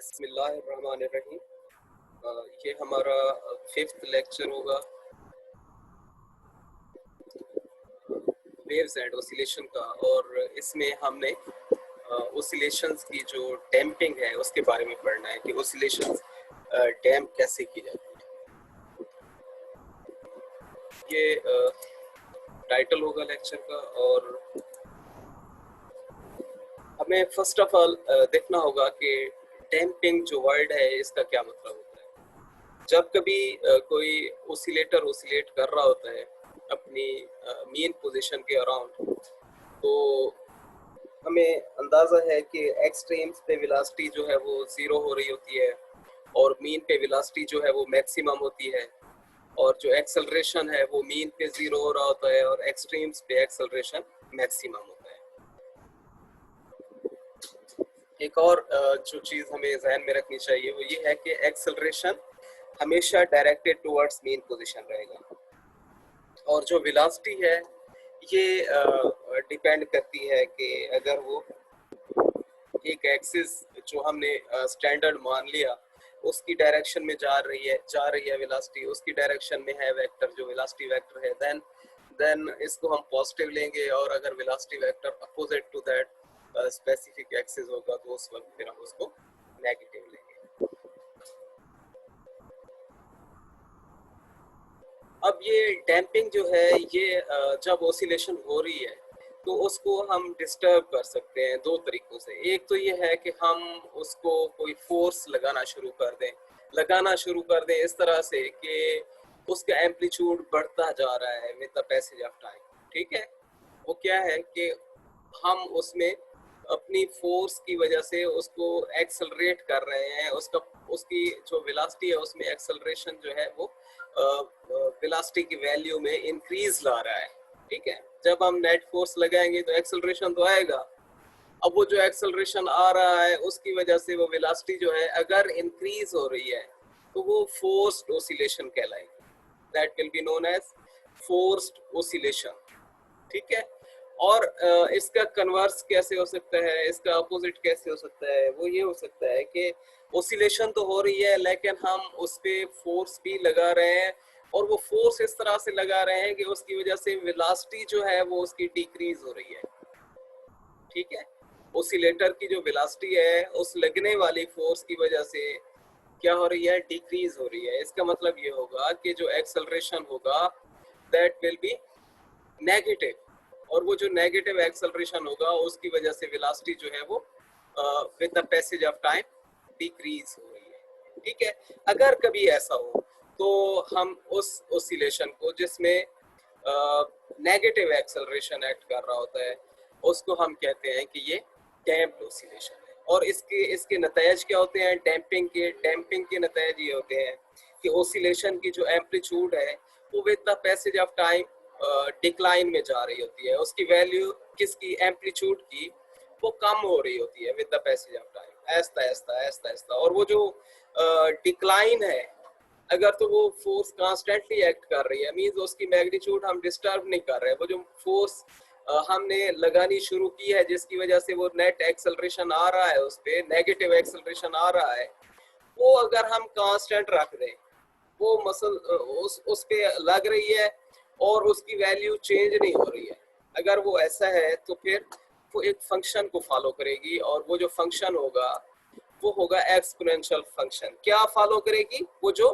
बिस्मिल्लाहिर्रहमानिर्रहीम। ये हमारा फिफ्थ लेक्चर होगा वेव्स एंड ओसिलेशन का, और इसमें हमने ओसिलेशंस की जो डैम्पिंग है उसके बारे में पढ़ना है कि ओसिलेशंस डैम्प कैसे की जाती है। ये टाइटल होगा लेक्चर का, और हमें फर्स्ट ऑफ ऑल देखना होगा कि डैम्पिंग जो वर्ड है इसका क्या मतलब होता है। जब कभी कोई ओसिलेटर ओसिलेट कर रहा होता है अपनी मीन पोजीशन के अराउंड, तो हमें अंदाज़ा है कि एक्सट्रीम्स पे वेलोसिटी जो है वो ज़ीरो हो रही होती है, और मीन पे वेलोसिटी जो है वो मैक्सिमम होती है, और जो एक्सेलरेशन है वो मीन पे ज़ीरो हो रहा होता है और एक्सट्रीम्स पे एक्सेलरेशन मैक्सिमम होता है। एक और जो चीज़ हमें जहन में रखनी चाहिए वो ये है कि एक्सेलरेशन हमेशा डायरेक्टेड टुवर्ड्स मीन पोजीशन रहेगा, और जो वेलोसिटी है ये डिपेंड करती है कि अगर वो एक एक्सिस जो हमने स्टैंडर्ड मान लिया उसकी डायरेक्शन में जा रही है वेलोसिटी, उसकी डायरेक्शन में है वेक्टर जो वेलोसिटी वेक्टर है, देन इसको हम पॉजिटिव लेंगे, और अगर velocity vector opposite to that specific axis होगा तो उस वक्त फिर हम उसको नेगेटिव लेंगे। अब ये डैम्पिंग जो है ये जब ओसिलेशन हो रही है तो उसको हम डिस्टर्ब कर सकते हैं दो तरीकों से। एक तो ये है कि हम उसको कोई फोर्स लगाना शुरू कर दें इस तरह से कि उसका एम्पलीट्यूड बढ़ता जा रहा है with the passage of time. ठीक है, वो क्या है कि हम उसमें अपनी फोर्स की वजह से उसको एक्सेलरेट कर रहे हैं, उसकी जो वेलोसिटी है उसमें एक्सेलरेशन जो है वो वेलोसिटी की वैल्यू में इंक्रीज ला रहा है। ठीक है, जब हम नेट फोर्स लगाएंगे तो एक्सेलरेशन तो आएगा। अब वो जो एक्सेलरेशन आ रहा है उसकी वजह से वो वेलोसिटी जो है अगर इंक्रीज हो रही है तो वो फोर्स्ड ओसिलेशन कहलाएगी। That will be known as forced oscillation. ठीक है, और इसका कन्वर्स कैसे हो सकता है, इसका अपोजिट कैसे हो सकता है, वो ये हो सकता है कि ओसिलेशन तो हो रही है लेकिन हम उस पर फोर्स भी लगा रहे हैं, और वो फोर्स इस तरह से लगा रहे हैं कि उसकी वजह से वेलोसिटी जो है वो उसकी डिक्रीज हो रही है। ठीक है, ओसिलेटर की जो वेलोसिटी है उस लगने वाली फोर्स की वजह से क्या हो रही है, डिक्रीज हो रही है। इसका मतलब ये होगा कि जो एक्सेलरेशन होगा दैट विल बी नेगेटिव, और वो जो नेगेटिव एक्सेलरेशन होगा उसकी वजह से वेलोसिटी जो है वो with the passage of time decrease हो रही है। ठीक है, अगर कभी ऐसा हो तो हम उस ओसिलेशन को जिसमें नेगेटिव एक्सेलरेशन एक्ट कर रहा होता है उसको हम कहते हैं कि ये डैम्प्ड ओसिलेशन है। और इसके इसके नतीजे क्या होते हैं, डैम्पिंग के नतीजे ये होते हैं कि ओसिलेशन की जो एम्पलीट्यूड है वो with the passage of time decline में जा रही होती है, उसकी वैल्यू किसकी, एम्पलीट्यूड की, वो कम हो रही होती है with the passage of time, ऐसा ऐसा ऐसा ऐसा। और वो जो डिक्लाइन है अगर तो वो फोर्स कॉन्स्टेंटली एक्ट कर रही है, मींस उसकी मैग्नीट्यूड हम डिस्टर्ब नहीं कर रहे हैं। वो जो फोर्स हमने लगानी शुरू की है जिसकी वजह से वो नेट एक्सेलरेशन आ रहा है, उस पर नेगेटिव एक्सेलरेशन आ रहा है, वो अगर हम कांस्टेंट रख दें, वो मसल उस पे लग रही है और उसकी वैल्यू चेंज नहीं हो रही है, अगर वो ऐसा है तो फिर वो एक फंक्शन को फॉलो करेगी, और वो जो फंक्शन होगा वो होगा एक्सपोनेंशियल फंक्शन। क्या फॉलो करेगी, वो जो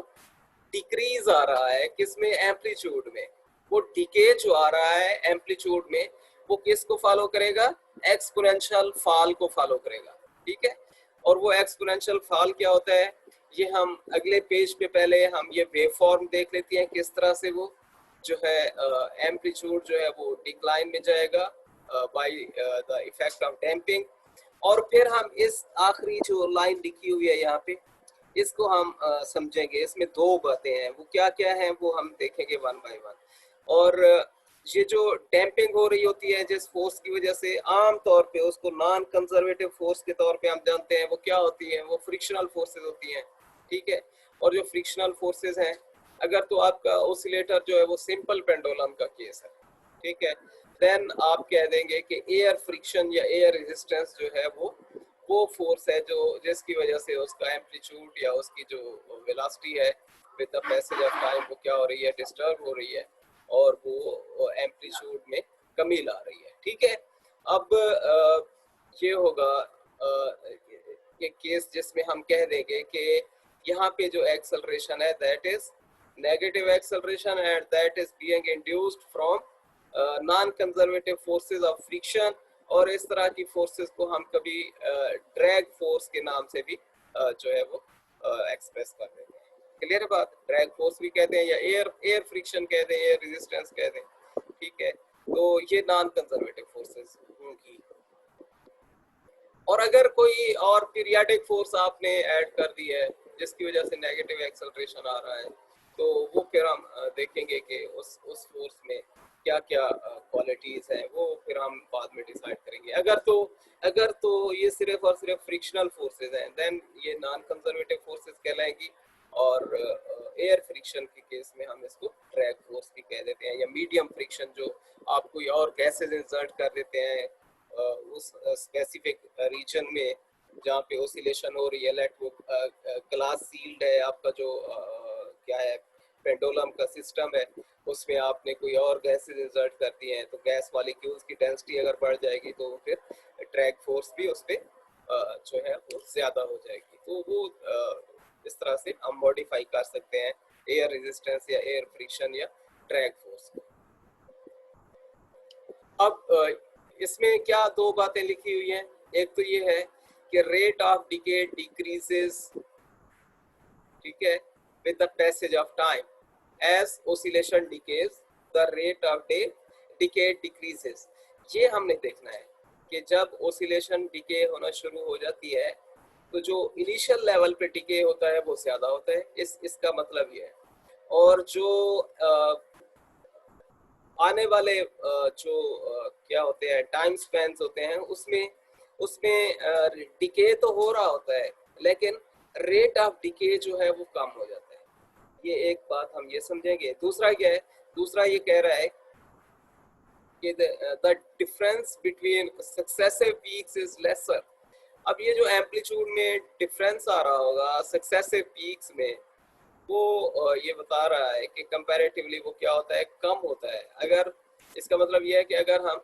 डिक्रीज आ रहा है किसमें, एम्पलीट्यूड में, वो डिके जो आ रहा है एम्पलीट्यूड में वो किसको फॉलो करेगा, एक्सपोनेंशियल फॉल को फॉलो करेगा। ठीक है, और वो एक्सपोनेंशियल फॉल क्या होता है ये हम अगले पेज पे पहले हम ये वेव फॉर्म देख लेते हैं, किस तरह से वो जो है एम्पलीट्यूड जो है वो डिक्लाइन में जाएगा by the effect of damping. और फिर हम इस आखिरी जो लाइन लिखी हुई है यहाँ पे इसको हम समझेंगे। इसमें दो बातें हैं, वो क्या क्या हैं वो हम देखेंगे वन बाय वन। और ये जो डैम्पिंग हो रही होती है जिस फोर्स की वजह से, आम तौर पे उसको नॉन कंजर्वेटिव फोर्स के तौर पे हम जानते हैं, वो क्या होती है, वो फ्रिक्शनल फोर्सेस होती हैं। ठीक है, और जो फ्रिक्शनल फोर्सेस हैं, अगर तो आपका ओसिलेटर जो है वो सिंपल पेंडुलम का केस है, ठीक है, देन आप कह देंगे कि एयर फ्रिक्शन या एयर रेजिस्टेंस जो है वो वो फोर्स है जो जिसकी वजह से उसका एम्पलीट्यूड या उसकी जो वेलोसिटी है with the passage of time वो क्या हो रही है, डिस्टर्ब हो रही है और वो एम्पलीट्यूड में कमी ला रही है। ठीक है, अब ये होगा एक केस जिसमें हम कह देंगे कि यहाँ पे जो एक्सेलरेशन है that is negative acceleration and that is being induced from non conservative forces of friction, और इस तरह की फोर्सेस को हम कभी ड्रैग फोर्स के नाम से भी जो है वो एक्सप्रेस कर देते हैं। क्लियर है बात? ड्रैग फोर्स भी कहते हैं या एयर फ्रिक्शन कहते हैं, एयर रेजिस्टेंस कहते हैं। ठीक है, तो ये नॉन कंजर्वेटिव फोर्सेस होंगी। और अगर कोई और पीरियाडिक फोर्स आपने ऐड कर दी है जिसकी वजह से नेगेटिव एक्सेलरेशन आ रहा है, तो वो फिर हम देखेंगे कि उस फोर्स में क्या क्या क्वालिटीज हैं, वो फिर हम बाद में डिसाइड करेंगे। अगर तो ये सिर्फ और सिर्फ फ्रिक्शनल फोर्सेज हैं देन ये नॉन कंजर्वेटिव फोर्सेज कहलाएंगी, और एयर फ्रिक्शन के केस में हम इसको ड्रैग फोर्स भी कह देते हैं, या मीडियम फ्रिक्शन जो आप कोई और गैसेज इंसर्ट कर देते हैं उस स्पेसिफिक रीजन में जहाँ पे ओसिलेशन हो रही है। लेट वो ग्लास सील्ड है आपका जो क्या है पेंडुलम का सिस्टम है, उसमें आपने कोई और गैसेज इंसर्ट कर दिए हैं, तो गैस मॉलिक्यूल्स की डेंसिटी अगर बढ़ जाएगी तो फिर ड्रैग फोर्स भी उस पर जो है वो ज्यादा हो जाएगी। तो वो इस तरह से हम मॉडिफाई कर सकते हैं एयर रेजिस्टेंस या एयर फ्रिक्शन या ड्रैग फोर्स को। अब इसमें क्या दो बातें लिखी हुई हैं, एक तो ये है कि रेट ऑफ डिके डिक्रीजेस, ठीक है, with the passage of time as oscillation decays the rate of decay decreases. ये हमने देखना है कि जब ओसिलेशन डिके होना शुरू हो जाती है तो जो इनिशियल लेवल पे डिके होता है वो ज्यादा होता है, इसका मतलब ये है। और जो आने वाले जो क्या होते हैं टाइम स्पैन्स होते हैं उसमें उसमें डिके तो हो रहा होता है लेकिन रेट ऑफ डिके जो है वो कम हो जाता है। ये एक बात हम ये समझेंगे। दूसरा क्या है, दूसरा ये कह रहा है कि the difference between successive peaks is lesser. अब ये जो एम्पलीट्यूड में डिफरेंस आ रहा होगा सक्सेसिव पीक्स में, वो ये बता रहा है कि कंपैरेटिवली वो क्या होता है, कम होता है। अगर इसका मतलब ये है कि अगर हम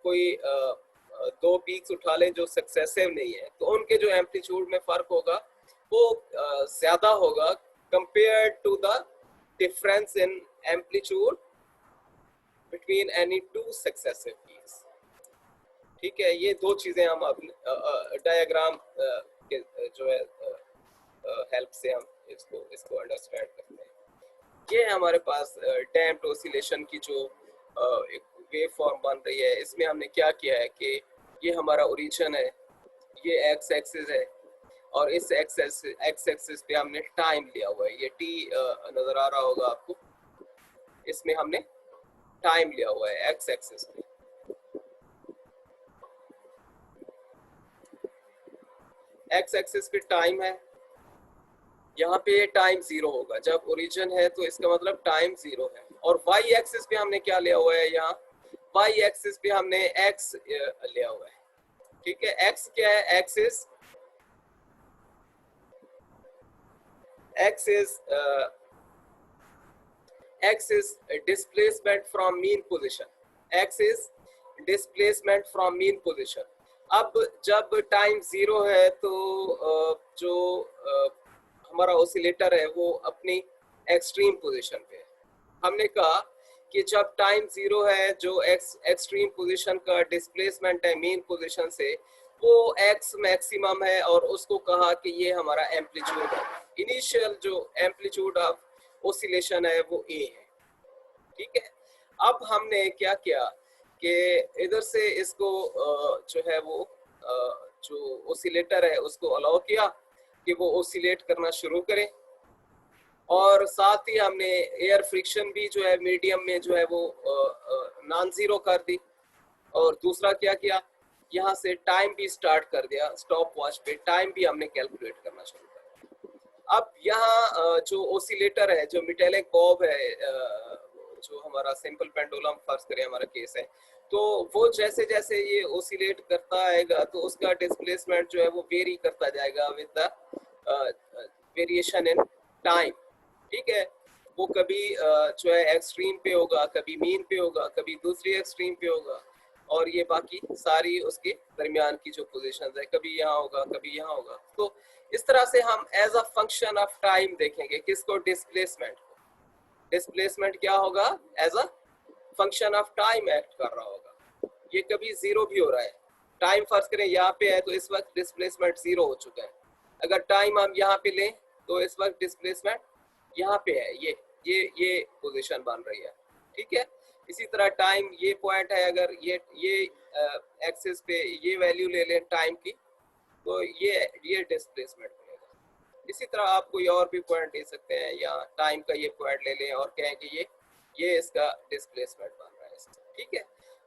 कोई दो पीक्स उठा लें जो सक्सेसिव नहीं है तो उनके जो एम्पलीट्यूड में फर्क होगा वो ज्यादा होगा compare to the difference in amplitude between any two successive peaks. ठीक है, ये दो चीजें हम अपने डायग्राम के जो है हेल्प से हम इसको अंडरस्टैंड करते हैं। ये हमारे पास डैम्प्ड ओसिलेशन की जो एक वेव फॉर्म बन रही है, इसमें हमने क्या किया है कि ये हमारा ओरिजिन है, ये एक्स एक्सिस है, और इस एक्स एक्सिस पे हमने टाइम लिया हुआ है। ये टी नजर आ रहा होगा आपको, इसमें हमने टाइम लिया हुआ है एक्स एक्सिस पे। एक्स एक्सिस पे टाइम है, यहाँ पे टाइम जीरो होगा जब ओरिजिन है, तो इसका मतलब टाइम जीरो है। और वाई एक्सिस पे हमने क्या लिया हुआ है, यहाँ वाई एक्सिस पे हमने एक्स लिया हुआ है। ठीक है, एक्स क्या है, x is displacement from mean position. X is displacement from mean position. अब जब टाइम जीरो है तो जो हमारा ऑसिलेटर है वो अपनी एक्सट्रीम पोजीशन पे है। हमने कहा कि जब टाइम जीरो है जो एक्सट्रीम पोजीशन का डिस्प्लेसमेंट है मीन पोजीशन से, वो एक्स मैक्सिमम है, और उसको कहा कि ये हमारा एम्पलीट्यूड है। इनिशियल जो एम्पलीट्यूड ऑफ ओसिलेशन है वो ए है। ठीक है, अब हमने क्या किया कि इधर से इसको जो है वो जो ओसिलेटर है उसको अलाउ किया कि वो ओसिलेट करना शुरू करे, और साथ ही हमने एयर फ्रिक्शन भी जो है मीडियम में जो है वो नॉन जीरो कर दी। और दूसरा क्या किया, यहाँ से टाइम भी स्टार्ट कर दिया, स्टॉप वॉच पे टाइम भी हमने कैलकुलेट करना शुरू कर दिया। अब यहाँ जो ओसिलेटर है, जो मेटेलिक बॉब है जो हमारा सिंपल पेंडुलम फर्ज करें हमारा केस है, तो वो जैसे जैसे ये ओसिलेट करता आएगा तो उसका डिस्प्लेसमेंट जो है वो वेरी करता जाएगा with the variation in time. ठीक है, वो कभी जो है एक्सट्रीम पे होगा, कभी मीन पे होगा, कभी दूसरी एक्सट्रीम पे होगा, और ये बाकी सारी उसके दरमियान की जो पोजीशन है, कभी यहाँ होगा कभी यहाँ होगा। तो इस तरह से हम as a function of time देखेंगे किसको, डिस्प्लेसमेंट। डिस्प्लेसमेंट क्या होगा, as a function of time act कर रहा होगा। ये कभी जीरो भी हो रहा है, टाइम फर्ज करें यहाँ पे है तो इस वक्त डिस्प्लेसमेंट जीरो हो चुका है। अगर टाइम हम यहाँ पे लें तो इस वक्त डिस्प्लेसमेंट यहाँ पे है, ये पोजीशन बन रही है। ठीक है, इसी तरह टाइम ये पॉइंट है, अगर ये एक्सिस पे ये वैल्यू ले लें टाइम की तो ये डिस्प्लेसमेंट बनेगा। इसी तरह आप कोई और भी पॉइंट ले सकते हैं, या टाइम का ये पॉइंट ले लें और कहें कि ये इसका डिस्प्लेसमेंट बन रहा है इसका। ठीक है,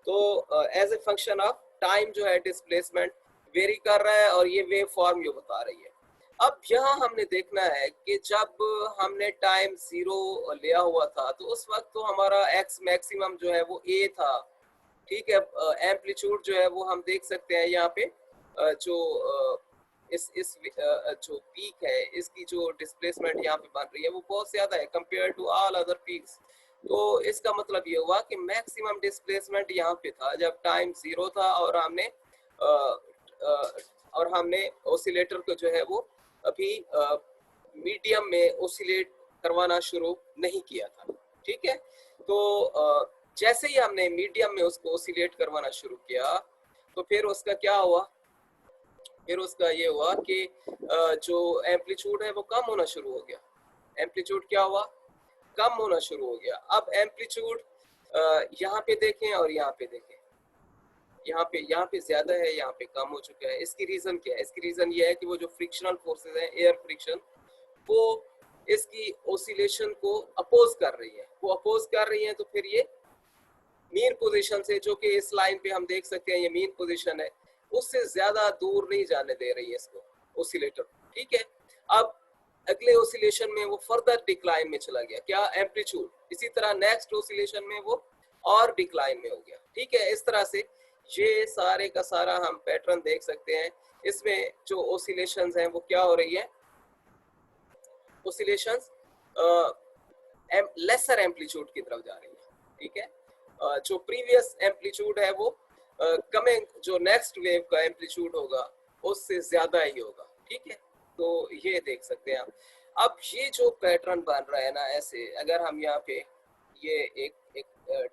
तो as a function of time जो है डिस्प्लेसमेंट वेरी कर रहा है, और ये वेव फॉर्म ये बता रही है। अब यहाँ हमने देखना है कि जब हमने टाइम जीरो लिया हुआ था तो उस वक्त तो हमारा एक्स मैक्सिमम जो है वो ए था। ठीक है, एम्पलीट्यूड जो है वो हम देख सकते हैं यहाँ पे, जो इस जो पीक है इसकी जो डिस्प्लेसमेंट यहाँ पे बन रही है वो बहुत ज्यादा है compare to all other peaks. तो इसका मतलब ये हुआ कि मैक्सिमम डिस्प्लेसमेंट यहाँ पे था जब टाइम जीरो था, और हमने ओसिलेटर को जो है वो अभी मीडियम में ओसिलेट करवाना शुरू नहीं किया था। ठीक है, तो जैसे ही हमने मीडियम में उसको ओसिलेट करवाना शुरू किया तो फिर उसका क्या हुआ, फिर उसका ये हुआ कि जो एम्पलीट्यूड है वो कम होना शुरू हो गया। एम्पलीट्यूड क्या हुआ, कम होना शुरू हो गया। अब एम्पलीट्यूड यहाँ पे देखें और यहाँ पे देखें, यहाँ पे ज्यादा है, यहाँ पे कम हो चुका है। इसकी रीजन क्या है, इसकी रीजन ये है कि वो जो फ्रिक्शनल फोर्सेस हैं, एयर फ्रिक्शन, वो इसकी ओसिलेशन को अपोज कर रही है, वो अपोज कर रही है। तो फिर ये मीन पोजीशन से, जो कि इस लाइन पे हम देख सकते हैं ये मीन पोजीशन है, उससे ज्यादा दूर नहीं जाने दे रही है इसको ओसिलेटर। ठीक है, अब अगले ओसिलेशन में वो फर्दर डिक्लाइन में चला गया, क्या, एम्पलीट्यूड। इसी तरह नेक्स्ट ओसिलेशन में वो और डिक्लाइन में हो गया। ठीक है, इस तरह से ये सारे का सारा हम पैटर्न देख सकते हैं। इसमें जो ओसिलेशंस हैं वो क्या हो रही है, ओसिलेशंस लेसर एम्पलीट्यूड की तरफ जा रही है। ठीक है, जो प्रीवियस एम्पलीट्यूड है वो कमिंग जो नेक्स्ट वेव का एम्पलीट्यूड होगा उससे ज्यादा ही होगा। ठीक है, तो ये देख सकते हैं आप। अब ये जो पैटर्न बन रहा है ना, ऐसे अगर हम यहाँ पे ये एक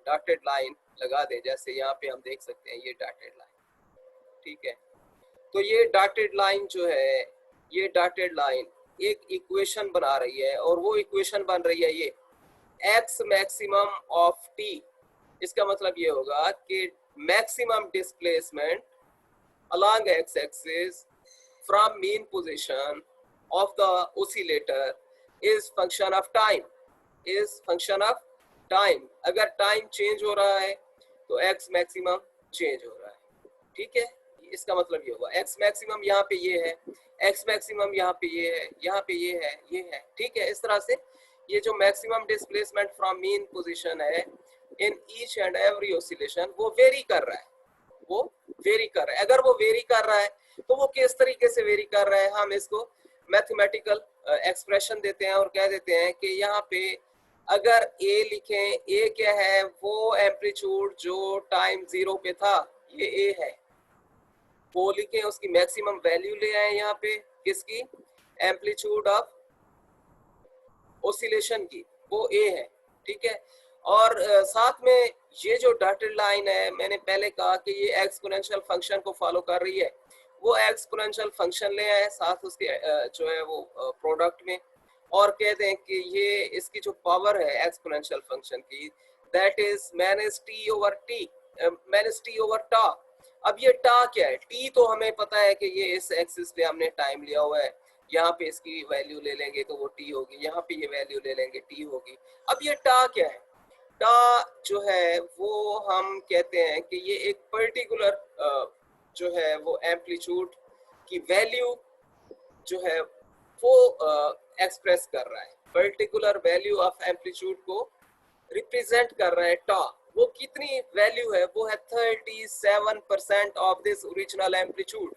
डॉटेड लाइन लगा दें, जैसे यहाँ पे हम देख सकते हैं ये डॉटेड लाइन। ठीक है, तो ये डॉटेड लाइन जो है, ये डॉटेड लाइन एक इक्वेशन बना रही है, और वो इक्वेशन बन रही है ये एक्स मैक्सिमम ऑफ टी। इसका मतलब ये होगा कि maximum displacement along x axis from mean position of the oscillator is function of time, is function of time। अगर टाइम चेंज हो रहा है तो x मैक्सिमम चेंज हो रहा है। ठीक है, इसका मतलब ये होगा x मैक्सिमम यहाँ पे ये है, x मैक्सिमम यहाँ पे ये है, यहाँ पे ये है, ये है। ठीक है, इस तरह से ये जो maximum displacement from mean position है in each and every oscillation वो वेरी कर रहा है, वो वेरी कर रहा है। अगर वो वेरी कर रहा है तो वो किस तरीके से वेरी कर रहा है, हम इसको मैथमेटिकल एक्सप्रेशन देते हैं और कह देते हैं कि यहाँ पे अगर a लिखें, a क्या है, वो एम्पलीट्यूड जो टाइम जीरो पे था ये a है, वो लिखें, उसकी मैक्सिमम वैल्यू ले आए यहाँ पे, किसकी, एम्पलीट्यूड ऑफ ओसिलेशन की, वो a है। ठीक है, और साथ में ये जो डॉटेड लाइन है, मैंने पहले कहा कि ये एक्सपोनेंशियल फंक्शन को फॉलो कर रही है, वो एक्सपोनेंशियल फंक्शन ले आए साथ उसके जो है वो प्रोडक्ट में, और कह दें कि ये इसकी जो पावर है एक्सपोनेंशियल फंक्शन की, that is minus T over T, minus T over tau. अब ये टा क्या है, टी तो हमें पता है कि ये इस एक्सिस पे हमने टाइम लिया हुआ है, यहाँ पे इसकी वैल्यू ले लेंगे तो वो टी होगी, यहाँ पे ये वैल्यू ले लेंगे टी होगी। अब ये टा क्या है, टा जो है वो हम कहते हैं कि ये एक पर्टिकुलर जो है वो एम्पलीट्यूड की वैल्यू जो है वो एक्सप्रेस कर रहा है, पर्टिकुलर वैल्यू ऑफ एम्पलीट्यूड को रिप्रेजेंट कर रहा है टा, वो कितनी वैल्यू है, वो है 37% ऑफ दिस ओरिजिनल एम्पलीट्यूड।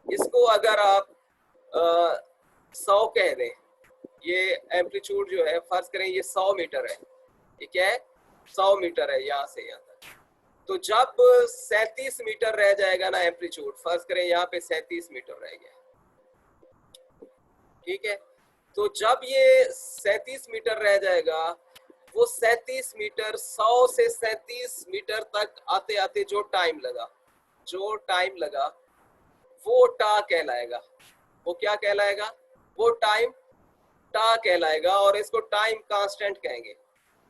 इसको अगर आप 100 कह दें, ये एम्पलीट्यूड जो है फर्ज करें ये 100 मीटर है, ये क्या है 100 मीटर है यहाँ से यहाँ तक, तो जब 37 मीटर रह जाएगा ना एम्पलीट्यूड, फर्ज करें यहाँ पे 37 मीटर रह गया, ठीक है, तो जब ये 37 मीटर रह जाएगा, वो 37 मीटर 100 से 37 मीटर तक आते आते जो टाइम लगा वो टा कहलाएगा। वो क्या कहलाएगा, वो टाइम टा कहलाएगा, और इसको टाइम कांस्टेंट कहेंगे।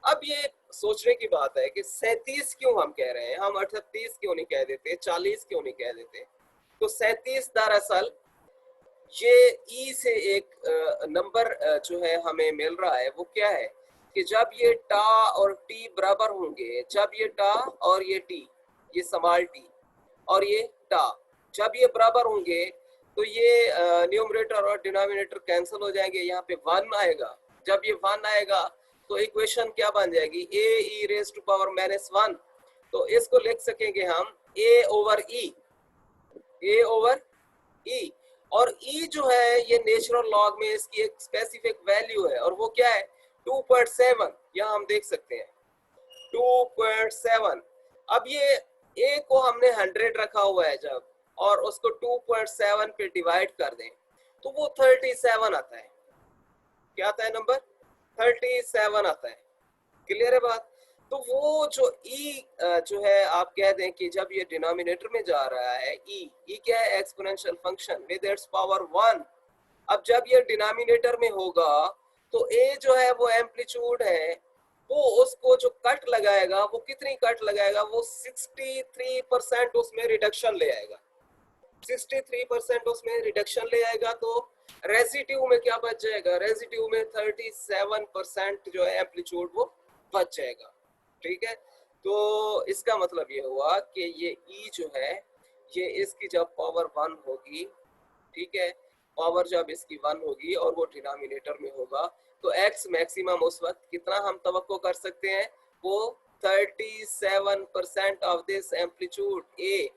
अब ये सोचने की बात है कि 37 क्यों हम कह रहे हैं, हम 38 क्यों नहीं कह देते, 40 क्यों नहीं कह देते। तो 37 दरअसल ये ई से एक नंबर जो है हमें मिल रहा है, वो क्या है कि जब ये टा और टी बराबर होंगे, जब ये टा और ये टी, ये स्मॉल टी और ये टा जब ये बराबर होंगे, तो ये न्यूमरेटर और डिनोमिनेटर कैंसिल हो जाएंगे, यहाँ पे 1 आएगा। जब ये 1 आएगा तो इक्वेशन क्या बन जाएगी, ए ई रेज टू पावर -1। तो इसको लिख सकेंगे हम ए ओवर ई, ए ओवर ई। और ई जो है ये नेचुरल लॉग में इसकी एक स्पेसिफिक वैल्यू है, और वो क्या है 2.7, यहाँ हम देख सकते हैं 2.7। अब ये ए को हमने 100 रखा हुआ है जब, और उसको 2.7 पे डिवाइड कर दें तो वो 37 आता है। क्या आता है नंबर, 37 आता है। क्लियर है बात। तो वो जो ई जो है आप कह दें कि जब ये डिनोमिनेटर में जा रहा है, ई क्या है exponential function with its power 1। अब जब ये डिनोमिनेटर में होगा तो ए जो है वो एम्पलीट्यूड है, वो उसको जो कट लगाएगा, वो कितनी कट लगाएगा, वो 63% उसमें रिडक्शन ले आएगा, 63% उसमें रिडक्शन ले आएगा। तो रेजिड्यू में क्या बच जाएगा, रेजिड्यू में 37% जो है एम्पलीट्यूड वो बच जाएगा। ठीक है, तो इसका मतलब ये हुआ कि ये ई जो है ये इसकी जब पावर 1 होगी, ठीक है, पावर जब इसकी 1 होगी और वो डिनोमिनेटर में होगा, तो एक्स मैक्सिमम उस वक्त कितना हम तवक्को कर सकते हैं, वो 37% ऑफ दिस एम्पलीट्यूड ए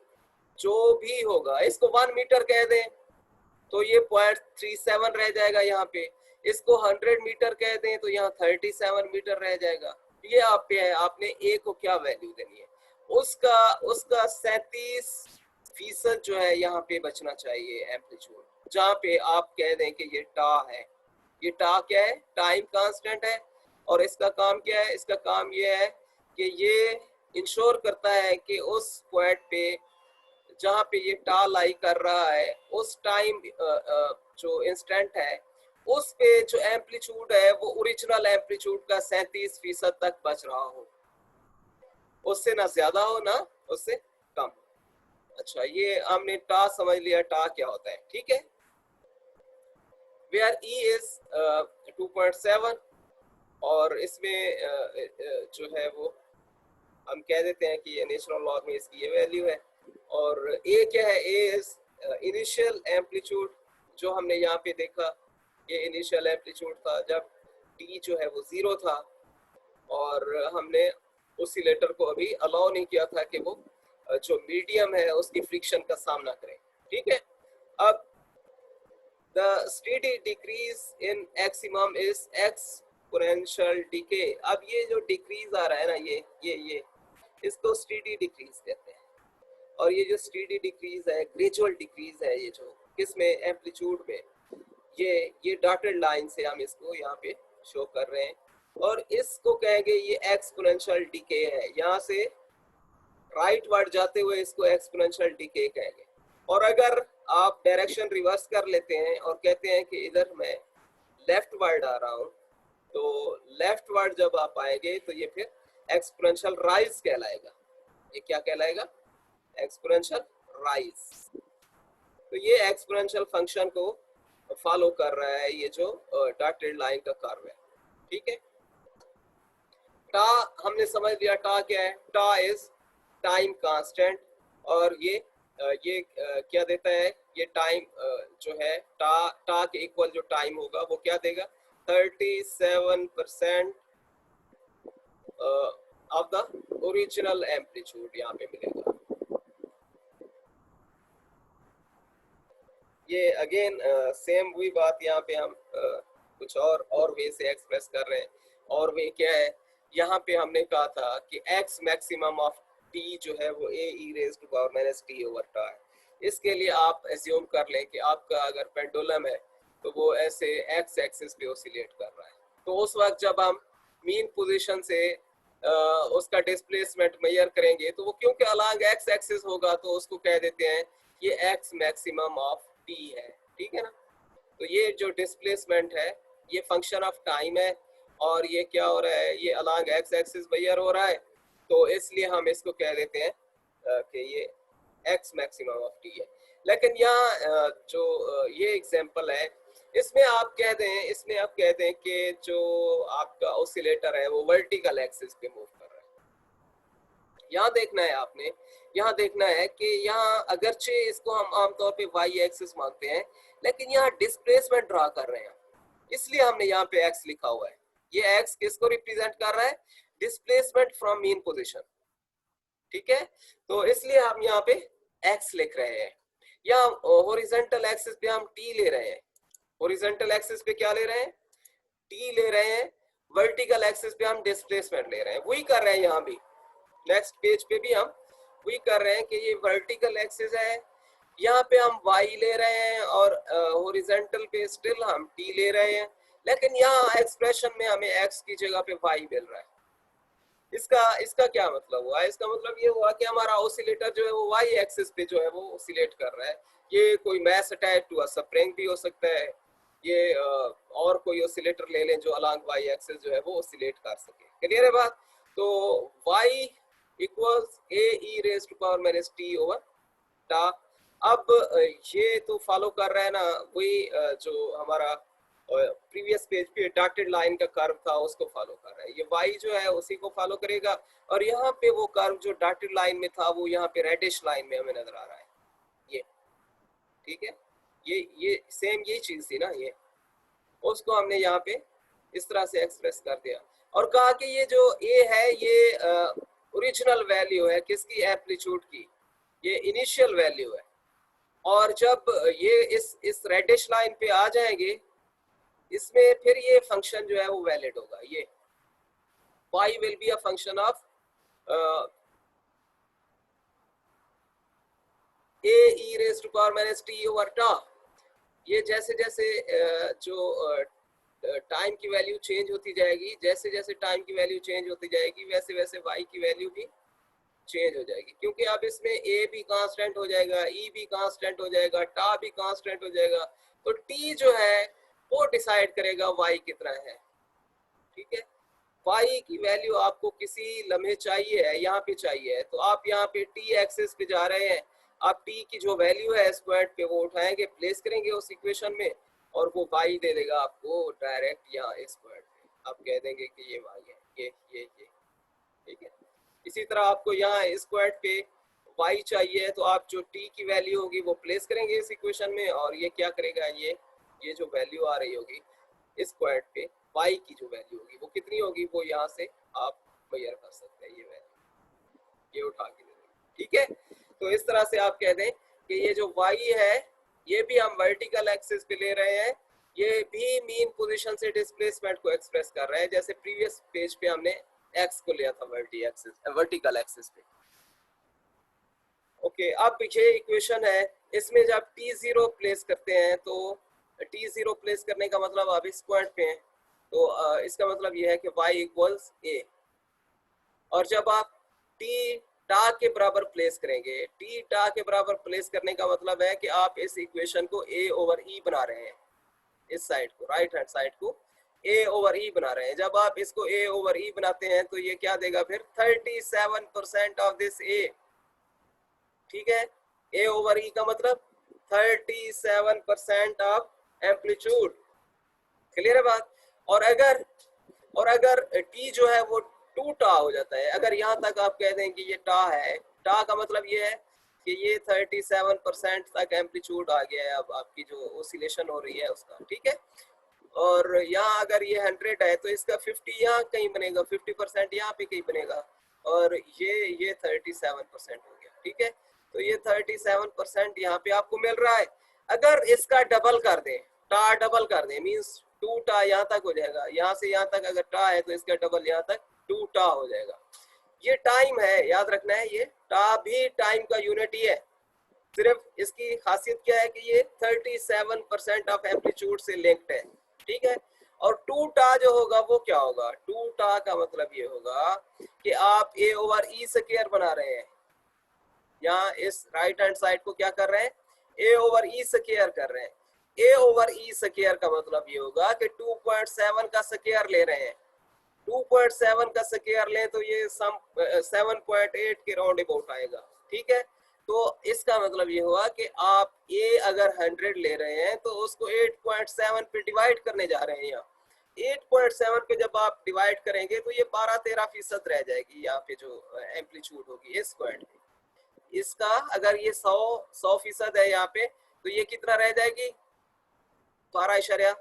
जो भी होगा, इसको 1 मीटर कह दें तो ये 0.37 रह जाएगा यहाँ पे, इसको 100 मीटर कह दें तो यहाँ 37 मीटर रह जाएगा। ये आप पे है, आपने ए को क्या वैल्यू देनी है, उसका 37% जो है यहाँ पे बचना चाहिए एम्पलीट्यूड, जहाँ पे आप कह दें कि ये टा है, ये टा क्या है, टाइम कांस्टेंट है। और इसका काम क्या है, इसका काम ये है कि ये इंश्योर करता है कि उस पॉइंट पे जहाँ पे ये टा लाई कर रहा है, उस टाइम जो इंस्टेंट है उस पे जो एम्पलीट्यूड है वो ओरिजिनल एम्पलीट्यूड का 37% तक बच रहा हो, उससे ना ज्यादा हो ना उससे कम। अच्छा, ये हमने टा समझ लिया, टा क्या होता है, ठीक है। वेयर ई इज 2.7 और इसमें जो है वो हम कह देते हैं कि ये नेचुरल लॉग में इसकी ये वैल्यू है। और ए क्या है, ए इज इनिशियल एम्पलीट्यूड, जो हमने यहाँ पे देखा ये इनिशियल एम्पलीट्यूड था जब टी जो है वो 0 था, और हमने ऑसिलेटर को अभी अलाउ नहीं किया था कि वो जो मीडियम है उसकी फ्रिक्शन का सामना करें, ठीक है। अब the steady decrease in maximum is exponential decay. अब ये जो डिक्रीज आ रहा है ना, ये इसको स्टेडी डिक्रीज कहते हैं। और ये जो स्टेडी डिक्रीज है, ग्रेजुअल डिक्रीज है, ये जो किसमें, एम्पलीट्यूड में, ये डॉटेड लाइन से हम इसको यहाँ पे शो कर रहे हैं, और इसको कहेंगे ये एक्सपोनेंशियल डिके है। यहाँ से राइट वर्ड जाते हुए इसको एक्सपोनेंशियल डिके कहेंगे। और अगर आप डायरेक्शन रिवर्स कर लेते हैं और कहते हैं कि इधर मैं लेफ्ट वर्ड आ रहा हूँ, तो लेफ्ट वर्ड जब आप आएंगे तो ये फिर एक्सपोनेंशियल राइज कहलाएगा। ये क्या कहलाएगा, एक्सपोनेंशियल राइज। तो ये एक्सपोनेंशियल फंक्शन को फॉलो कर रहा है ये जो डॉटेड लाइन का कर्व है, ठीक है। टा हमने समझ लिया, टा क्या है, टा इज टाइम कांस्टेंट, और ये क्या देता है, ये टाइम जो है टा के इक्वल जो टाइम होगा वो क्या देगा, 37% ऑफ द ओरिजिनल एम्पलीट्यूड यहाँ पे मिलेगा। ये अगेन सेम वही बात यहाँ पे हम कुछ और वे से एक्सप्रेस कर रहे हैं। और वे क्या है, यहाँ पे हमने कहा था कि x मैक्सिमम ऑफ t जो है वो a e raise to power minus t over tau है। इसके लिए आप एज्यूम कर लें कि आपका अगर पेंडुलम है तो वो ऐसे x एक्सिस पे ऑसिलेट कर रहा है। तो उस वक्त जब हम मीन पोजीशन से उसका डिस्प्लेसमेंट मेजर करेंगे तो वो क्योंकि अलॉन्ग x एक्सिस होगा तो उसको कह देते हैं ये x मैक्सिमम ऑफ t है, ठीक है ना। तो ये जो डिस्प्लेसमेंट है ये फंक्शन ऑफ टाइम है और ये क्या हो रहा है, ये अलॉन्ग x एक्सिस मेजर हो रहा है, तो इसलिए हम इसको कह देते हैं कि ये x मैक्सिमम ऑफ t है। लेकिन यहाँ जो ये एग्जांपल है इसमें आप कह दें कि जो आपका ऑसिलेटर है वो वर्टिकल एक्सिस पे मूव कर रहा है। यहाँ देखना है कि यहाँ अगरचे इसको हम आमतौर पे y एक्सिस मानते हैं, लेकिन यहाँ डिस्प्लेसमेंट ड्रा कर रहे हैं, इसलिए हमने यहाँ पे x लिखा हुआ है। ये x किसको रिप्रेजेंट कर रहा है, डिस्प्लेसमेंट फ्रॉम मीन पोजीशन, ठीक है। तो इसलिए हम यहाँ पे x लिख रहे हैं। यहाँ हॉरिजॉन्टल एक्सिस पे हम t ले रहे हैं, हॉरिजॉन्टल एक्सिस पे क्या ले रहे हैं, t ले रहे हैं, वर्टिकल एक्सिस पे हम डिस्प्लेसमेंट ले रहे हैं। वही कर रहे हैं यहाँ भी, नेक्स्ट पेज पे भी हम वही कर रहे हैं कि ये वर्टिकल एक्सिस है, यहाँ पे हम y ले रहे हैं और हॉरिजॉन्टल पे स्टिल हम t ले रहे हैं, लेकिन यहाँ एक्सप्रेशन में हमें x की जगह पे y मिल रहा है। इसका क्या मतलब हुआ, इसका मतलब ये हुआ कि हमारा ऑसिलेटर जो है वो y एक्सिस पे जो है वो ऑसिलेट कर रहा है। ये कोई mass attach to a spring भी हो सकता है, ये और कोई ऑसिलेटर ले लें जो अलॉन्ग y एक्सिस जो है वो ऑसिलेट कर सके। क्लियर है बात। तो y equals a e raise to power minus t over tau. अब ये तो फॉलो कर रहा है ना वही जो हमारा प्रीवियस पेज पे डॉटेड लाइन का कर्व था उसको फॉलो कर रहा है। ये y जो है उसी को फॉलो करेगा और यहाँ पे वो कर्व जो डॉटेड लाइन में था वो यहाँ पे रेडिश लाइन में हमें नजर आ रहा है, ये ठीक है। ये सेम यही चीज थी ना, ये उसको हमने यहाँ पे इस तरह से एक्सप्रेस कर दिया और कहा कि ये जो a है ये ओरिजिनल वैल्यू है किसकी, एम्पलीट्यूड की, ये इनिशियल वैल्यू है। और जब ये इस रेडिश लाइन पे आ जाएंगे इसमें फिर ये फंक्शन जो है वो वैलिड होगा। ये y will be a function of a e raise to power minus t over tau. ये जैसे जैसे जो टाइम की वैल्यू चेंज होती जाएगी, जैसे जैसे टाइम की वैल्यू चेंज होती जाएगी वैसे वैसे y की वैल्यू भी चेंज हो जाएगी, क्योंकि अब इसमें a भी कांस्टेंट हो जाएगा, e भी कांस्टेंट हो जाएगा, टा भी कांस्टेंट हो जाएगा, तो t जो है वो डिसाइड करेगा y कितना है, ठीक है। y की वैल्यू आपको किसी लम्हे चाहिए है, यहाँ पे चाहिए है, तो आप यहाँ पे t एक्सिस पे जा रहे हैं, आप t की जो वैल्यू है इस पॉइंट पे वो उठाएंगे, प्लेस करेंगे उस इक्वेशन में और वो y दे देगा आपको डायरेक्ट यहाँ इस पॉइंट पे। आप कह देंगे कि ये y है, ये ठीक है। इसी तरह आपको यहाँ इस पॉइंट पे y चाहिए तो आप जो t की वैल्यू होगी वो प्लेस करेंगे इस इक्वेशन में और ये क्या करेगा, ये जो वैल्यू आ रही होगी इस पॉइंट पे y की जो वैल्यू होगी वो कितनी होगी वो यहाँ से आप मेजर कर सकते हैं, ये वैल्यू ये उठा के दे देंगे, ठीक है। तो इस तरह से आप कह दें कि ये जो y है ये भी हम वर्टिकल एक्सिस पे ले रहे हैं, ये भी मीन पोजीशन से डिस्प्लेसमेंट को एक्सप्रेस कर रहे हैं, जैसे प्रीवियस पेज पे हमने x को लिया था वर्टिकल एक्सिस पे। ओके, अब ये इक्वेशन है, इसमें जब t0 प्लेस करते हैं तो t0 प्लेस करने का मतलब आप इस पॉइंट पे हैं, तो इसका मतलब ये है कि y इक्वल्स a, और जब आप t टा के बराबर प्लेस करेंगे, t टा के बराबर प्लेस करने का मतलब है कि आप इस इक्वेशन को a ओवर e बना रहे हैं, इस साइड को, राइट हैंड साइड को a ओवर e बना रहे हैं। जब आप इसको a ओवर e बनाते हैं तो ये क्या देगा फिर, 37% ऑफ दिस a, ठीक है। a ओवर e का मतलब 37% ऑफ एम्पलीट्यूड, क्लियर है बात। और अगर t जो है वो 2 टा हो जाता है, अगर यहाँ तक आप कह दें कि ये टा है, टा का मतलब ये है कि ये 37% तक एम्पलीट्यूड आ गया है अब आपकी जो ओसिलेशन हो रही है उसका, ठीक है। और यहाँ अगर ये 100 है तो इसका 50 यहाँ कहीं बनेगा, 50% यहाँ पे कहीं बनेगा, और ये 37% हो गया। ठीक है, तो ये 37% यहाँ पे आपको मिल रहा है। अगर इसका डबल कर दें, टा डबल कर दें, मीन्स 2 टा यहाँ तक हो जाएगा, यहाँ से यहाँ तक अगर टा है तो इसका डबल यहाँ तक 2 टा हो जाएगा। ये टाइम है, याद रखना है, ये टा भी टाइम का यूनिट ही है। सिर्फ इसकी खासियत क्या है कि ये 37% ऑफ एम्पलीट्यूड से लिंक्ड है। ठीक है, और 2 टा जो होगा वो क्या होगा, 2 टा का मतलब ये होगा कि आप a ओवर ई स्क्वायर बना रहे हैं, यहाँ इस राइट हैंड साइड को क्या कर रहे हैं, a ओवर ई स्क्वायर कर रहे हैं। a ओवर ई स्क्वायर का मतलब ये होगा कि 2.7 का स्क्वायर ले रहे हैं, 2.7 का स्क्वायर लें तो ये सम 7.8 के राउंड अबाउट आएगा। ठीक है, तो इसका मतलब ये हुआ कि आप a अगर 100 ले रहे हैं तो उसको 8.7 पे डिवाइड करने जा रहे हैं। यहाँ 8.7 पे जब आप डिवाइड करेंगे तो ये 12-13% रह जाएगी यहाँ पे जो एम्पलीट्यूड होगी इस पॉइंट पे। इसका अगर ये 100% है यहाँ पे तो ये कितना रह जाएगी, 12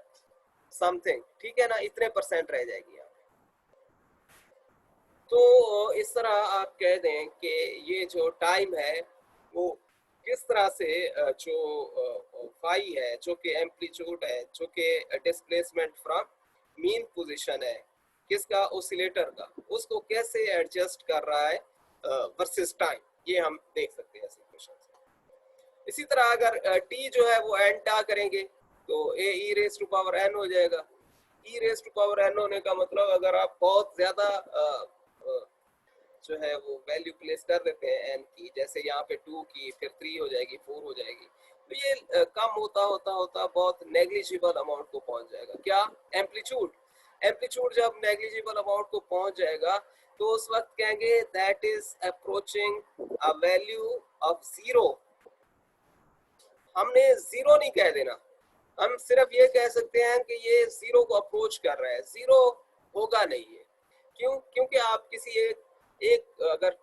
समथिंग। ठीक है ना, इतने परसेंट रह जाएगी यहाँ पे। तो इस तरह आप कह दें कि ये जो टाइम है वो किस तरह से जो फाई है, जो कि एम्पलीट्यूड है, जो कि डिस्प्लेसमेंट फ्रॉम मीन पोजीशन है किसका, ओसिलेटर का, उसको कैसे एडजस्ट कर रहा है वर्सेस टाइम, ये हम देख सकते हैं ऐसे क्वेश्चन से। इसी तरह अगर टी जो है वो एन टा करेंगे तो ए ई रेस टू पावर एन हो जाएगा। ई रेस टू पावर एन होने का मतलब अगर आप बहुत ज्यादा जो है वो वैल्यू प्लेस कर देते हैं एन की, जैसे यहाँ पे 2 की, फिर 3 हो जाएगी, 4 हो जाएगी, तो ये कम होता होता होता बहुत नेग्लिजिबल अमाउंट को पहुंच जाएगा। क्या, एम्पलीट्यूड। एम्पलीट्यूड जब नेग्लिजिबल अमाउंट को पहुंच जाएगा तो उस वक्त कहेंगे that is approaching a value of zero. हमने जीरो नहीं कह देना, हम सिर्फ ये कह सकते हैं कि ये जीरो को अप्रोच कर रहा है। जीरो होगा नहीं है, क्यों, क्योंकि आप किसी एक अगर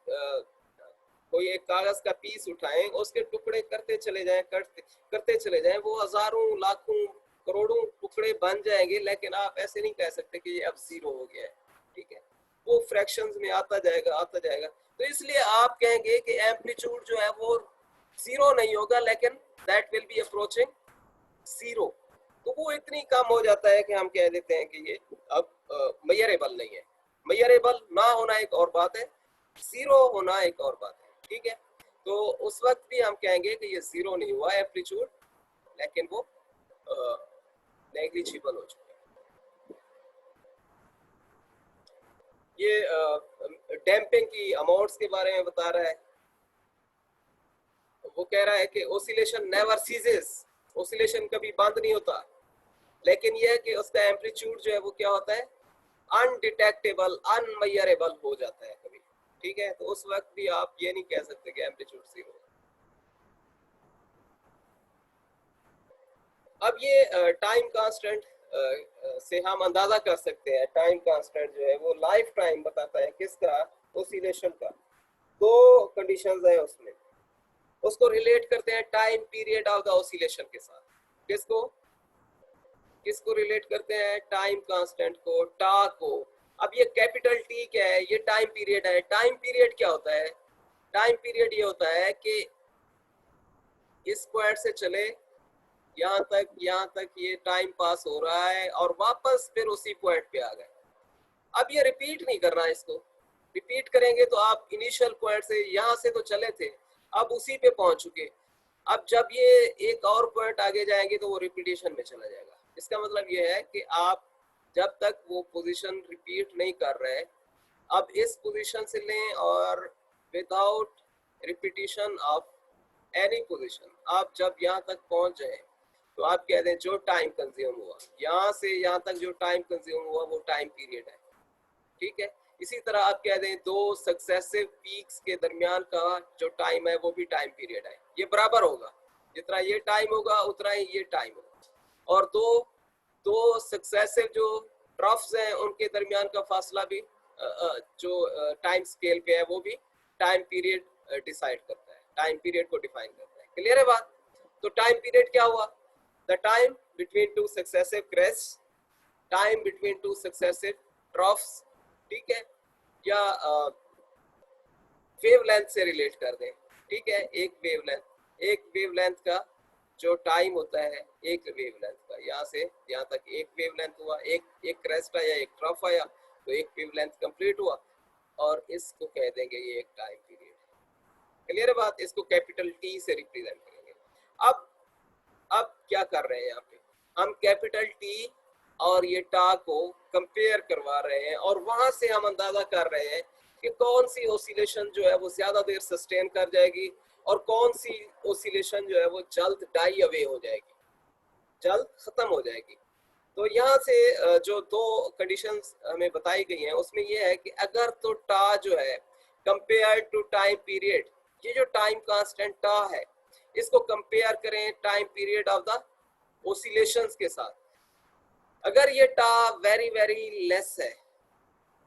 कोई एक कागज का पीस उठाएं, उसके टुकड़े करते चले जाएं, करते चले जाएं, वो हजारों लाखों करोड़ों टुकड़े बन जाएंगे, लेकिन आप ऐसे नहीं कह सकते कि ये अब जीरो हो गया है। ठीक है, वो फ्रैक्शंस में आता जाएगा आता जाएगा। तो इसलिए आप कहेंगे कि एम्पलीट्यूड जो है वो जीरो नहीं होगा, लेकिन that will B approaching zero. तो वो इतनी कम हो जाता है कि हम कह देते हैं कि ये अब मेजरेबल नहीं है। मेजरेबल ना होना एक और बात है, जीरो होना एक और बात है। ठीक है, तो उस वक्त भी हम कहेंगे कि ये जीरो नहीं हुआ एम्पलीट्यूड, लेकिन वो नेग्लिजिबल हो चुका है। ये डैम्पिंग की अमाउंट्स के बारे में बता रहा है। वो कह रहा है कि ओसिलेशन नेवर सीजेस, ओसिलेशन कभी बंद नहीं होता, लेकिन यह है कि उसका एम्पलीट्यूड जो है वो क्या होता है, अनडिटेक्टेबल, अनमेजरेबल हो जाता है कभी। ठीक है, तो उस वक्त भी आप ये नहीं कह सकते कि एम्पलीट्यूड जीरो। अब ये टाइम कांस्टेंट से हम अंदाजा कर सकते हैं, टाइम कांस्टेंट जो है वो लाइफ टाइम बताता है किसका, ओसिलेशन का। दो कंडीशंस है उसमें, उसको रिलेट करते हैं time period of the oscillation के साथ। किसको किसको रिलेट करते हैं, टाइम कांस्टेंट को, टा को। अब ये कैपिटल टी क्या है, ये टाइम पीरियड है। टाइम पीरियड क्या होता है, टाइम पीरियड ये होता है कि इस पॉइंट से चले यहाँ तक ये टाइम पास हो रहा है और वापस फिर उसी पॉइंट पे आ गए। अब ये रिपीट नहीं करना है, इसको रिपीट करेंगे तो आप इनिशियल पॉइंट से यहाँ से तो चले थे, अब उसी पे पहुंच चुके। अब जब ये एक और पॉइंट आगे जाएंगे तो वो रिपीटेशन में चला जाएगा। इसका मतलब ये है कि आप जब तक वो पोजीशन रिपीट नहीं कर रहे, अब इस पोजीशन से लें और without repetition of any position आप जब यहाँ तक पहुंच जाए तो आप कह दें जो टाइम कंज्यूम हुआ, यहाँ से यहाँ तक जो टाइम कंज्यूम हुआ वो टाइम पीरियड है। ठीक है, इसी तरह आप कह दें दो सक्सेसिव पीक्स के दरमियान का जो टाइम है वो भी टाइम पीरियड है। ये बराबर होगा, जितना ये टाइम होगा उतना ही ये टाइम होगा। और दो सक्सेसिव जो ट्रफ्स हैं उनके दरमियान का फासला भी जो टाइम स्केल पे है वो भी टाइम पीरियड डिसाइड करता है, टाइम पीरियड को डिफाइन करता है। क्लियर है बात? तो टाइम पीरियड क्या हुआ, the time between two successive crest time between two successive troughs, ठीक है, या वेवलेंथ से रिलेट कर दें, ठीक है। एक वेवलेंथ का जो टाइम होता है, एक वेवलेंथ का यहाँ से यहाँ तक एक वेवलेंथ हुआ, एक क्रेस्ट आया, एक ट्रफ आया, तो एक वेवलेंथ कंप्लीट हुआ, और इसको कह देंगे ये एक टाइम पीरियड। क्लियर है बात? इसको कैपिटल टी से रिप्रेजेंट करेंगे। अब क्या कर रहे हैं यहाँ पे, हम कैपिटल टी और ये टा को कंपेयर करवा रहे हैं, और वहां से हम अंदाजा कर रहे हैं कि कौन सी ओसिलेशन जो है वो ज्यादा देर सस्टेन कर जाएगी और कौन सी ओसिलेशन जो है वो जल्द डाई अवे हो जाएगी, जल्द खत्म हो जाएगी। तो यहाँ से जो दो कंडीशंस हमें बताई गई हैं उसमें यह है कि अगर तो टा जो है कंपेयर टू टाइम पीरियड, ये जो टाइम कांस्टेंट टा है इसको कंपेयर करें time period of the oscillations के साथ, अगर ये टा वेरी वेरी लेस है,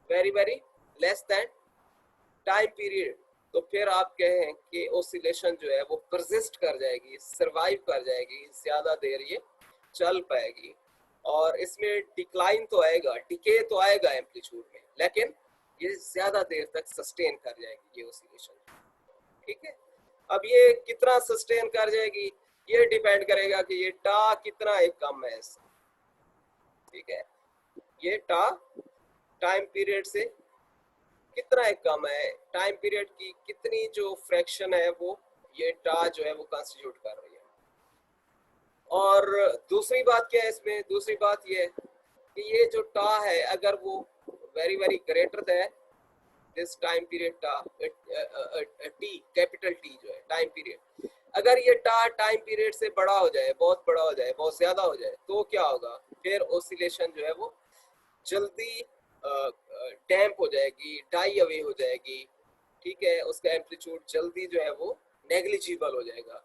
very very less than time period, तो फिर आप कहें कि ओसिलेशन जो है वो परसिस्ट कर जाएगी, सरवाइव कर जाएगी, ज्यादा देर ये चल पाएगी, और इसमें डिक्लाइन तो आएगा, डिके तो आएगा एम्पलीट्यूड में, लेकिन ये ज्यादा देर तक सस्टेन कर जाएगी ये ओसिलेशन, ठीक है। अब ये कितना सस्टेन कर जाएगी ये डिपेंड करेगा कि ये टा कितना एक कम है इससे, ठीक है, ये टा टाइम पीरियड से कितना एक कम है, टाइम पीरियड की कितनी जो फ्रैक्शन है वो ये टा जो है वो कंस्टिट्यूट कर रही है। और दूसरी बात क्या है इसमें, दूसरी बात ये है कि ये जो टा है अगर वो very very greater than this time period टा, टी कैपिटल टी जो है टाइम पीरियड, अगर ये टा टाइम पीरियड से बड़ा हो जाए, बहुत बड़ा हो जाए, बहुत ज्यादा हो जाए, तो क्या होगा, फिर ओसिलेशन जो है वो जल्दी डैम्प हो जाएगी, डाई अवे हो जाएगी, ठीक है, उसका एम्पलीट्यूड जल्दी जो है वो नेग्लिजिबल हो जाएगा।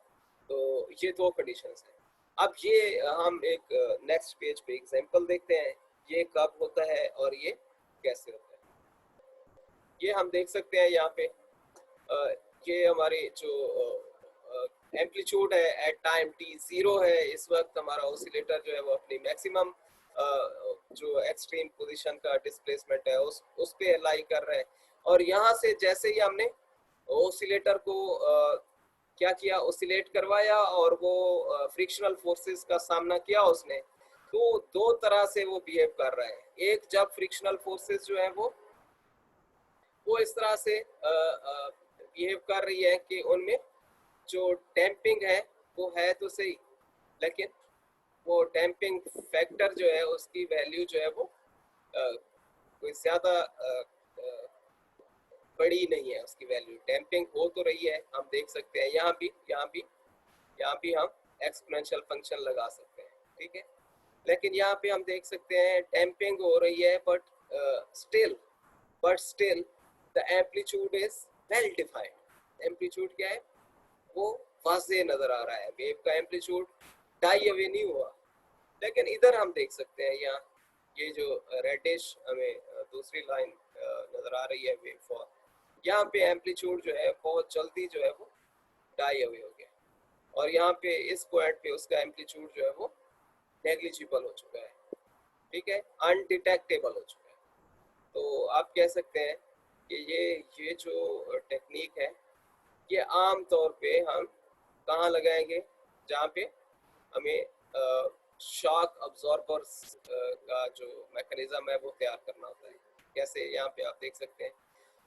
तो ये दो कंडीशंस हैं। अब ये हम एक नेक्स्ट पेज पे एग्जांपल देखते हैं, ये कब होता है और ये कैसे होता है। ये हम देख सकते हैं यहाँ पे, ये हमारी जो एम्पलीट्यूड है एट टाइम टी जीरो है, इस वक्त हमारा ऑसिलेटर जो है वो अपनी मैक्सिमम जो एक्सट्रीम पोजीशन का डिस्प्लेसमेंट है उस पे अलाई कर रहे हैं, और यहाँ से जैसे ही हमने ऑसिलेटर को क्या किया, ऑसिलेट करवाया और वो फ्रिक्शनल फोर्सेस का सामना किया उसने, तो दो तरह से वो बिहेव कर रहा है। एक, जब फ्रिक्शनल फोर्सेस जो है वो इस तरह से बिहेव कर रही है कि उनमें जो डैम्पिंग है वो है तो सही, लेकिन वो डैम्पिंग फैक्टर जो है उसकी वैल्यू जो है वो कोई ज्यादा बड़ी नहीं है, उसकी वैल्यू डैम्पिंग हो तो रही है, हम देख सकते हैं यहाँ भी हम एक्सपोनेंशियल फंक्शन लगा सकते हैं, ठीक है, लेकिन यहाँ पे हम देख सकते हैं डैम्पिंग हो रही है, but still the amplitude is well defined. Amplitude क्या है, वो वाज़ेह नजर आ रहा है, वेव का एम्पलीट्यूड डाई अवे नहीं हुआ। लेकिन इधर हम देख सकते हैं यहाँ ये जो रेडिश हमें दूसरी लाइन नजर आ रही है वेव फॉर, यहाँ पे एम्पलीट्यूड जो है बहुत जल्दी जो है वो डाई अवे हो गया, और यहाँ पे इस पॉइंट पे उसका एम्पलीट्यूड जो है वो नेग्लिजिबल हो चुका है, ठीक है, अनडिटेक्टेबल हो चुका है। तो आप कह सकते हैं कि ये जो टेक्निक है ये आम तौर पे हम कहाँ लगाएंगे, जहाँ पे हमें शॉक अब्जॉर्बर्स का जो मैकेनिज्म है वो तैयार करना होता है। कैसे, यहाँ पे आप देख सकते हैं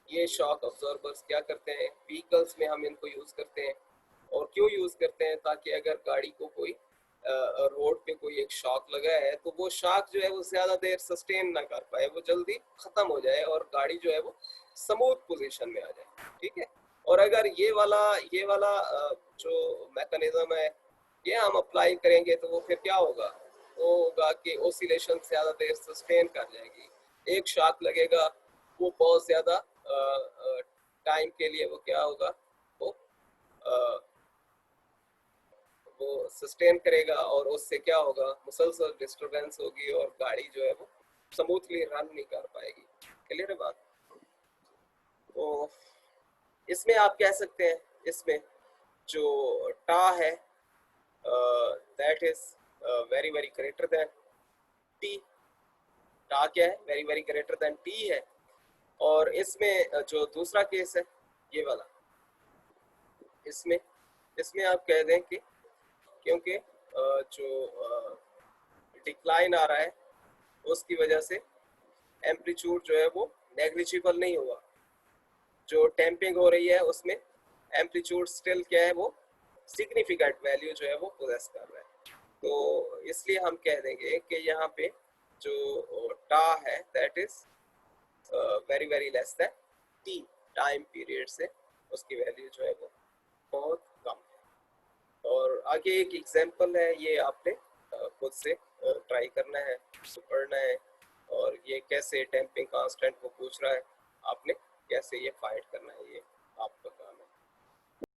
ये शॉक अब्जॉर्बर्स क्या करते हैं, व्हीकल्स में हम इनको यूज़ करते हैं, और क्यों यूज़ करते हैं, ताकि अगर गाड़ी को कोई रोड पे कोई एक शॉक लगा है तो वो शॉक जो है वो ज़्यादा देर सस्टेन ना कर पाए, वो जल्दी ख़त्म हो जाए और गाड़ी जो है वो स्मूथ पोजीशन में आ जाए, ठीक है। और अगर ये वाला जो मैकेनिज्म है ये हम अप्लाई करेंगे तो वो फिर क्या होगा, वो होगा कि ओसिलेशन ज़्यादा देर सस्टेन कर जाएगी, एक शॉक लगेगा वो बहुत ज़्यादा टाइम के लिए वो क्या होगा, वो वो सस्टेन करेगा, और उससे क्या होगा, मुसलसल डिस्टरबेंस होगी और गाड़ी जो है वो स्मूथली रन नहीं कर पाएगी। क्लियर है बात? तो इसमें आप कह सकते हैं, इसमें जो टा है that is very very greater than T, टा क्या है, very very greater than T है। और इसमें जो दूसरा केस है ये वाला, इसमें इसमें आप कह दें कि क्योंकि जो डिक्लाइन आ रहा है उसकी वजह से एम्पलीट्यूड जो है वो नेग्लिजिबल नहीं हुआ। जो डैम्पिंग हो रही है उसमें एम्पलीट्यूड स्टिल क्या है, वो सिग्निफिकेंट वैल्यू जो है वो पोजेस कर रहा है। तो इसलिए हम कह देंगे कि यहाँ पे जो टा है that is very very less than T, time period से उसकी वैल्यू जो है वो बहुत कम है। और आगे एक एग्जांपल है, ये आपने खुद से ट्राई करना है, उसको पढ़ना है। और ये कैसे डैम्पिंग कांस्टेंट को पूछ रहा है, आपने कैसे ये फाइंड करना है।